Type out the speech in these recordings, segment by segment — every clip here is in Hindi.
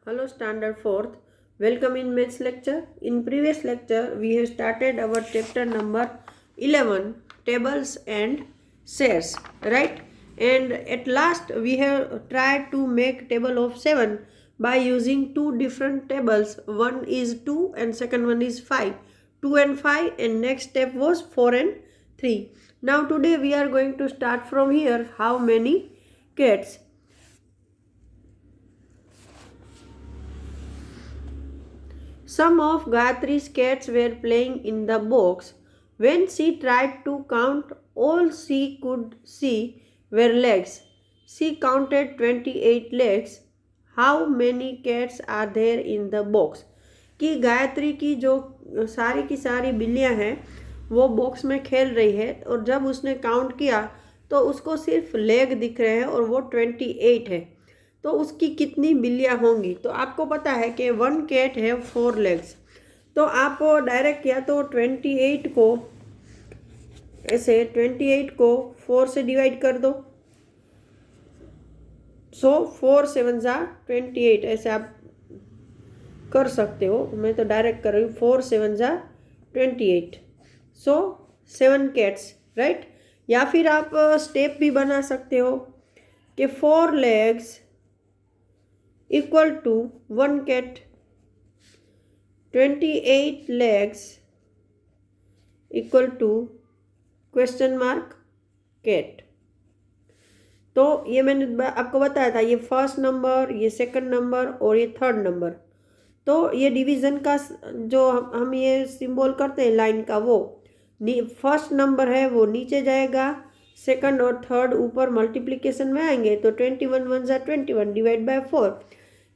Hello, Standard 4th. Welcome in maths lecture. In previous lecture, we have started our chapter number 11, tables and shares, right? And at last, we have tried to make table of 7 by using two different tables. One is 2 and second one is 5. 2 and 5, and next step was 4 and 3. Now today we are going to start from here. How many cats? Some of Gayatri's cats were playing in the box. When she tried to count, all she could see were legs. She counted 28 legs. How many cats are there in the box? कि गायत्री की जो की सारी बिल्लियां हैं वो बॉक्स में खेल रही है और जब उसने काउंट किया तो उसको सिर्फ लेग दिख रहे हैं और वो 28 है। तो उसकी कितनी बिल्लियाँ होंगी? तो आपको पता है कि 1 कैट है 4 लेग्स। तो आप डायरेक्ट या तो 28 को ऐसे 28 को 4 से डिवाइड कर दो। सो 4 7 जा 28 ऐसे आप कर सकते हो। मैं तो डायरेक्ट कर रही हूँ 4 7 जा 28। सो 7 कैट्स, राइट। या फिर आप स्टेप भी बना सकते हो कि 4 legs equal to 1 cat, 28 legs equal to question mark cat। तो ये मैंने आपको बताया था, ये फर्स्ट नंबर, ये सेकंड नंबर और ये थर्ड नंबर। तो ये डिवीज़न का जो हम ये सिंबल करते हैं लाइन का, वो फर्स्ट नंबर है वो नीचे जाएगा, सेकंड और थर्ड ऊपर मल्टीप्लिकेशन में आएंगे। तो 21 1 जा 21 डिवाइड बाय 4।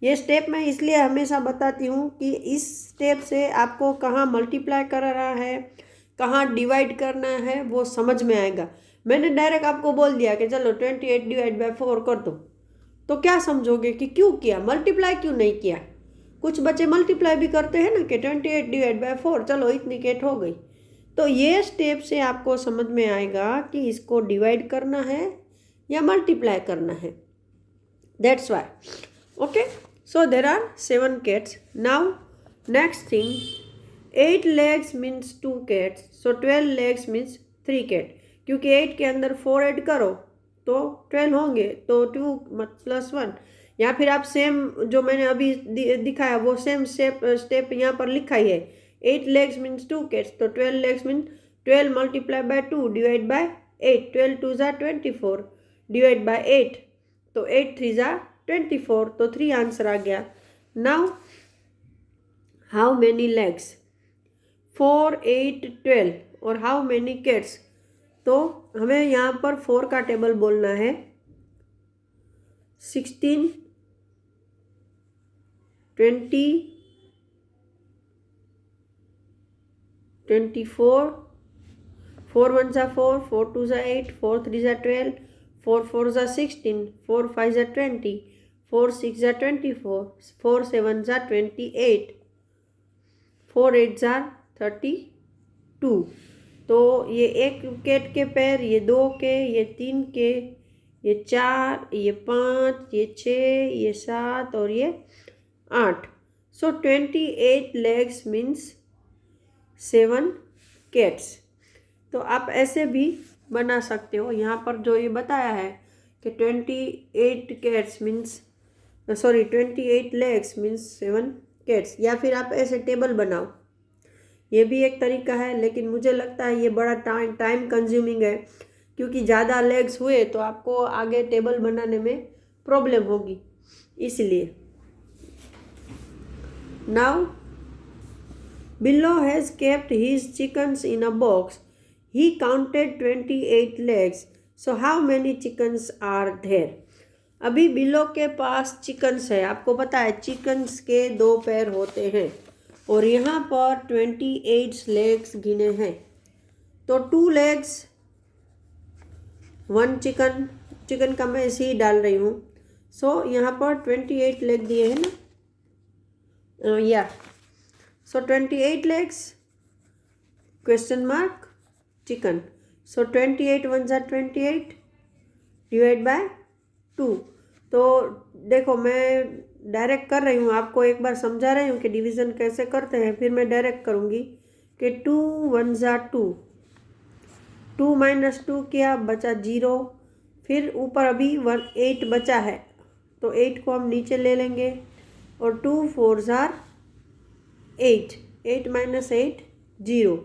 ये स्टेप मैं इसलिए हमेशा बताती हूँ कि इस स्टेप से आपको कहाँ मल्टीप्लाई कर रहा है, कहाँ डिवाइड करना है, वो समझ में आएगा। मैंने डायरेक्ट आपको बोल दिया कि चलो 28 डिवाइड बाय 4 कर दो, तो क्या समझोगे कि क्यों किया, मल्टीप्लाई क्यों नहीं किया? कुछ बच्चे मल्टीप्लाई भी करते हैं ना कि 28 डिवाइड बाय 4, चलो इतनी कैट हो गई। तो ये स्टेप से आपको समझ में आएगा कि इसको डिवाइड करना है या मल्टीप्लाई करना है। That's why. Okay, so there are 7 cats. Now next thing, 8 legs means 2 cats, so 12 legs means 3 cat। क्योंकि 8 के अंदर 4 ऐड करो तो 12 होंगे, तो 2 प्लस 1। या फिर आप सेम जो मैंने अभी दिखाया वो सेम स्टेप यहाँ पर लिखा ही है। 8 legs means 2 cats, तो 12 legs means 12 multiply by 2 divide by 8। 12 2 जा 24 डिवाइड बाय 8, तो 8 3 जा 24, तो 3 आंसर आ गया। Now how many legs? 4 8 12। और हाउ मेनी कैट्स? तो हमें यहाँ पर 4 का टेबल बोलना है। 16 20 24, 4 1 जा 4, 4 2 जा 8, 4 3 जा 12, 4 4 जा 16, 4 5 जा 20, 4 6 जा 24, 4 7 जा 28, 4 8 जा 32। तो ये एक कैट के पैर, ये 2 के, ये 3 के, ये 4, ये 5, ये 6, ये 7 और ये 8। सो 28 लेग्स मीन्स 7 कैट्स। तो आप ऐसे भी बना सकते हो। यहाँ पर जो ये बताया है कि 28 cats means 28 legs means 7 cats. या फिर आप ऐसे टेबल बनाओ, ये भी एक तरीका है, लेकिन मुझे लगता है ये बड़ा टाइम कंज्यूमिंग है, क्योंकि ज़्यादा लेग्स हुए तो आपको आगे टेबल बनाने में प्रॉब्लम होगी, इसलिए। Now Billo has kept his chickens in a box. He counted 28 legs. So how many chickens are there? अभी बिल्लो के पास चिकन्स है। आपको पता है चिकन्स के 2 पैर होते हैं और यहाँ पर 28 लेग्स गिने हैं। तो 2 लेग्स 1 चिकन का मैं ऐसे ही डाल रही हूँ। सो यहाँ पर 28 लेग दिए हैं ना, या so 28 legs question mark chicken। so 28 1 जा 28 डिवाइड बाय 2। तो देखो मैं डायरेक्ट कर रही हूँ, आपको एक बार समझा रही हूँ कि डिवीज़न कैसे करते हैं, फिर मैं डायरेक्ट करूँगी कि 2 1 जा 2, 2 - 2 किया, बचा 0, फिर ऊपर अभी 8 बचा है, तो 8 को हम नीचे ले लेंगे और 2 4 जार 8, 8 - 8 0,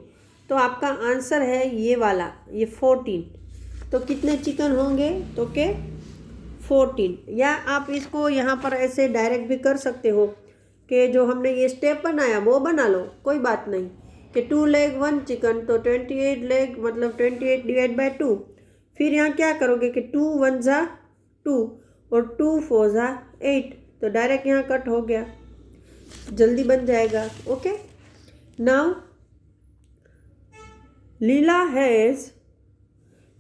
तो आपका आंसर है ये वाला, ये 14। तो कितने चिकन होंगे, तो के 14। या आप इसको यहाँ पर ऐसे डायरेक्ट भी कर सकते हो कि जो हमने ये स्टेप बनाया वो बना लो, कोई बात नहीं, कि 2 लेग 1 चिकन, तो 28 लेग मतलब 28 डिवाइड बाय 2। फिर यहाँ क्या करोगे कि 2 1 जा 2 और 2 4 जा 8, तो डायरेक्ट यहाँ कट हो गया, जल्दी बन जाएगा। Okay, now Leela has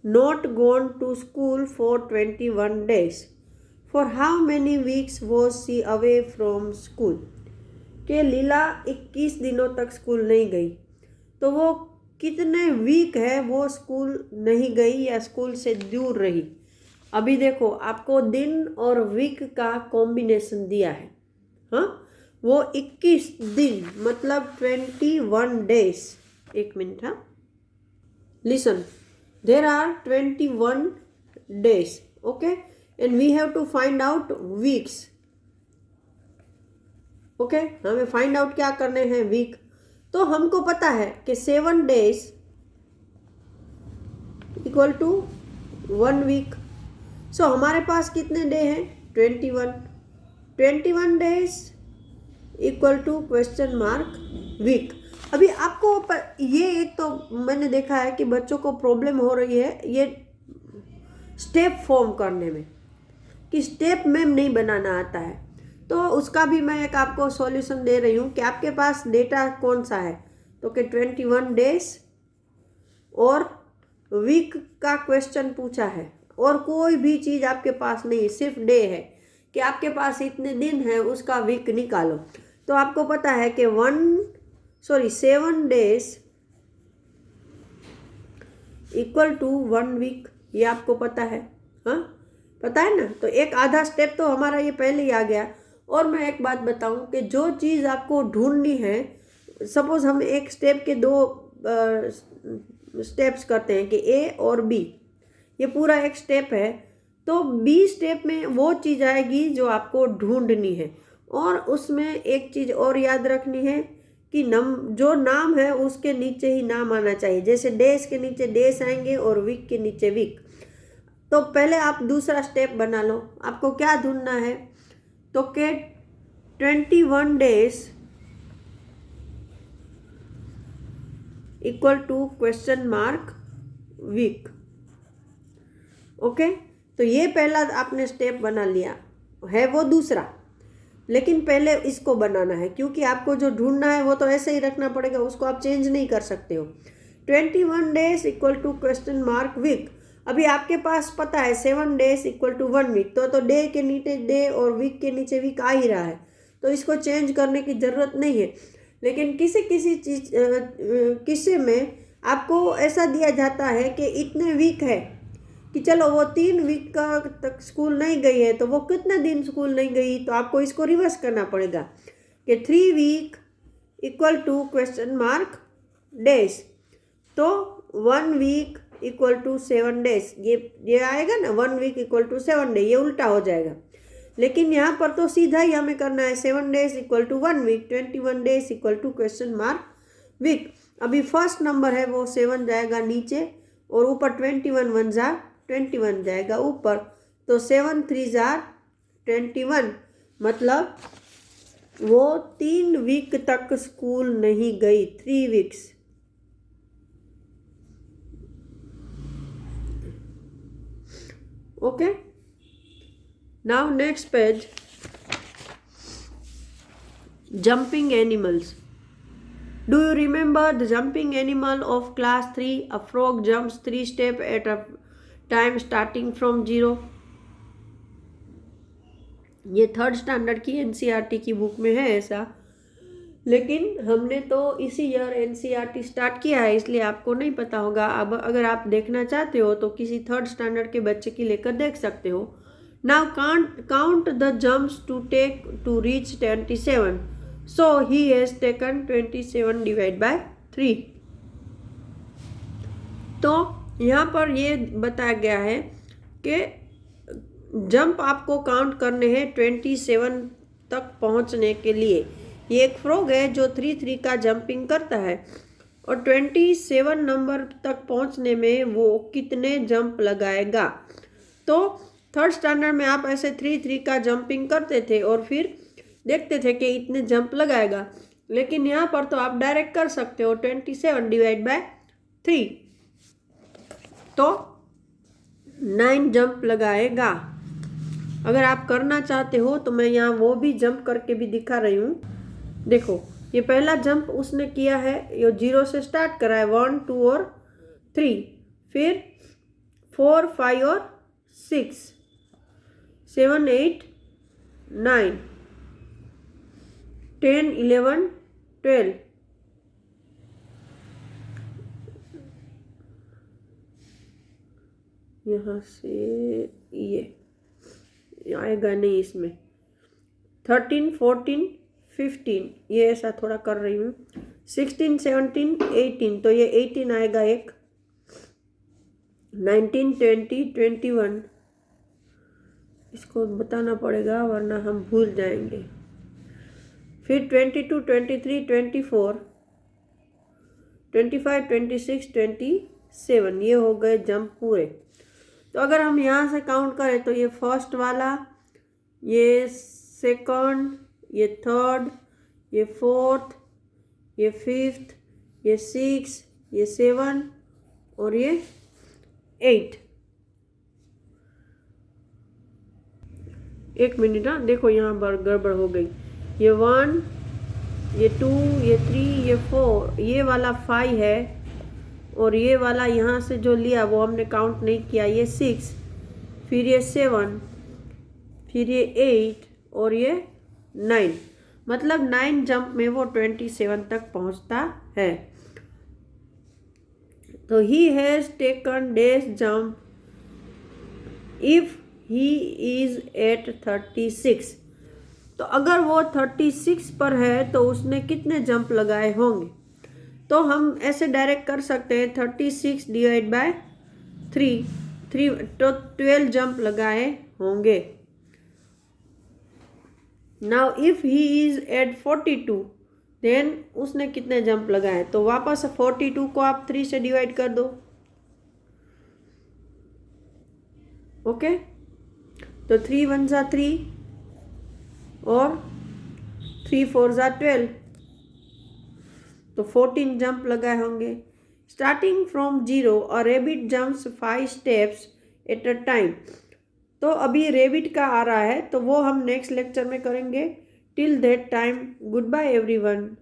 not gone to school for 21 days. For how many weeks was she away from school? कि लीला 21 दिनों तक स्कूल नहीं गई, तो वो कितने वीक है वो स्कूल नहीं गई या स्कूल से दूर रही। अभी देखो आपको दिन और वीक का कॉम्बिनेशन दिया है, हाँ, वो 21 दिन मतलब 21 डेज। एक मिनट, हाँ, listen, there are 21 days, okay, and we have to find out weeks, okay, हमें find out क्या करने हैं, वीक। तो हमको पता है कि 7 days इक्वल टू 1 वीक। सो हमारे पास कितने डे हैं, 21, 21 days equal to question mark week. अभी आपको ये एक तो मैंने देखा है कि बच्चों को प्रॉब्लम हो रही है ये स्टेप फॉर्म करने में, कि स्टेप में नहीं बनाना आता है, तो उसका भी मैं एक आपको सॉल्यूशन दे रही हूँ कि आपके पास डेटा कौन सा है, तो कि 21 डेज और वीक का क्वेश्चन पूछा है, और कोई भी चीज़ आपके पास नहीं, सिर्फ डे है कि आपके पास इतने दिन है, उसका वीक निकालो। तो आपको पता है कि 7 डेज इक्वल टू 1 वीक, ये आपको पता है, हाँ, पता है ना। तो एक आधा स्टेप तो हमारा ये पहले ही आ गया। और मैं एक बात बताऊं कि जो चीज़ आपको ढूंढनी है, सपोज हम एक स्टेप के 2 स्टेप्स करते हैं कि ए और बी, ये पूरा एक स्टेप है, तो बी स्टेप में वो चीज़ आएगी जो आपको ढूंढनी है। और उसमें एक चीज़ और याद रखनी है कि जो नाम है उसके नीचे ही नाम आना चाहिए, जैसे डेज के नीचे डेज आएंगे और वीक के नीचे वीक। तो पहले आप दूसरा स्टेप बना लो, आपको क्या ढूंढना है, तो के 21 days equal to question mark week. Okay, तो ये पहला आपने स्टेप बना लिया है, वो दूसरा, लेकिन पहले इसको बनाना है, क्योंकि आपको जो ढूंढना है वो तो ऐसे ही रखना पड़ेगा, उसको आप चेंज नहीं कर सकते हो। 21 days equal to question mark week. अभी आपके पास पता है 7 डेज इक्वल टू 1 वीक, तो डे के नीचे डे और वीक के नीचे वीक आ ही रहा है, तो इसको चेंज करने की ज़रूरत नहीं है। लेकिन किसी में आपको ऐसा दिया जाता है कि इतने वीक है, कि चलो वो 3 वीक का तक स्कूल नहीं गई है, तो वो कितने दिन स्कूल नहीं गई, तो आपको इसको रिवर्स करना पड़ेगा कि 3 week equal to question mark days, तो 1 वीक इक्वल टू 7 डेज, ये आएगा ना, 1 वीक इक्वल टू 7 डे, ये उल्टा हो जाएगा। लेकिन यहाँ पर तो सीधा ही हमें करना है, 7 days equal to 1 week, 21 days equal to question mark week. अभी फर्स्ट नंबर है वो 7 जाएगा नीचे, और ऊपर 21 1 जा 21 जाएगा ऊपर, तो 7 3 जार 21, मतलब वो 3 वीक तक स्कूल नहीं गई, 3 weeks. Okay, now next page, jumping animals. Do you remember the jumping animal of class 3? A frog jumps 3 steps at a time starting from 0. ये 3rd स्टैंडर्ड की NCERT की बुक में है ऐसा, लेकिन हमने तो इसी ईयर NCERT स्टार्ट किया है, इसलिए आपको नहीं पता होगा। अब अगर आप देखना चाहते हो तो किसी 3rd स्टैंडर्ड के बच्चे की लेकर देख सकते हो। Now count the jumps to take to reach 27. So he has taken 27 divided by 3. तो यहाँ पर ये बताया गया है कि जंप आपको काउंट करने हैं 27 तक पहुँचने के लिए। ये एक फ्रॉग है जो 3-3 का जंपिंग करता है और 27 नंबर तक पहुँचने में वो कितने जंप लगाएगा। तो थर्ड स्टैंडर्ड में आप ऐसे 3-3 का जंपिंग करते थे और फिर देखते थे कि इतने जंप लगाएगा, लेकिन यहाँ पर तो आप डायरेक्ट कर सकते हो 27 डिवाइड बाय 3, तो 9 जंप लगाएगा। अगर आप करना चाहते हो तो मैं यहाँ वो भी जंप करके भी दिखा रही हूँ। देखो ये पहला जंप उसने किया है, ये 0 से स्टार्ट करा है, 1, 2 और 3, फिर 4, 5 और 6, 7, 8, 9, 10, 11, 12, यहाँ से ये आएगा नहीं, इसमें 13, 14, 15, ये ऐसा थोड़ा कर रही हूँ, 16, 17, 18, तो ये 18 आएगा एक, 19, 20, 21, इसको बताना पड़ेगा वरना हम भूल जाएंगे, फिर 22, 23, 24, 25, 26, 27, ये हो गए जंप पूरे। तो अगर हम यहाँ से काउंट करें तो ये फर्स्ट वाला, ये सेकंड, ये थर्ड, ये फोर्थ, ये फिफ्थ, ये 6, ये 7 और ये 8। एक मिनट, हाँ देखो यहाँ पर गड़बड़ हो गई, ये 1, ये 2, ये 3, ये 4, ये वाला 5 है और ये वाला यहाँ से जो लिया वो हमने काउंट नहीं किया, ये 6, फिर ये 7, फिर ये 8 और ये 9, मतलब 9 जंप में वो 27 तक पहुँचता है। तो he has taken dash jump if he is at 36। तो अगर वो 36 पर है तो उसने कितने जंप लगाए होंगे। तो हम ऐसे डायरेक्ट कर सकते हैं 36 डिवाइड बाय 3 तो 12 जंप लगाए होंगे। Now if he is at 42 then उसने कितने जंप लगाए, तो वापस 42 को आप 3 से डिवाइड कर दो। ओके, तो 3 1 जा 3 और 3 4 जा 12, तो 14 जंप लगाए होंगे। Starting from 0 a rabbit jumps 5 steps at a time. तो अभी रैबिट का आ रहा है तो वो हम नेक्स्ट लेक्चर में करेंगे। Till that time goodbye everyone.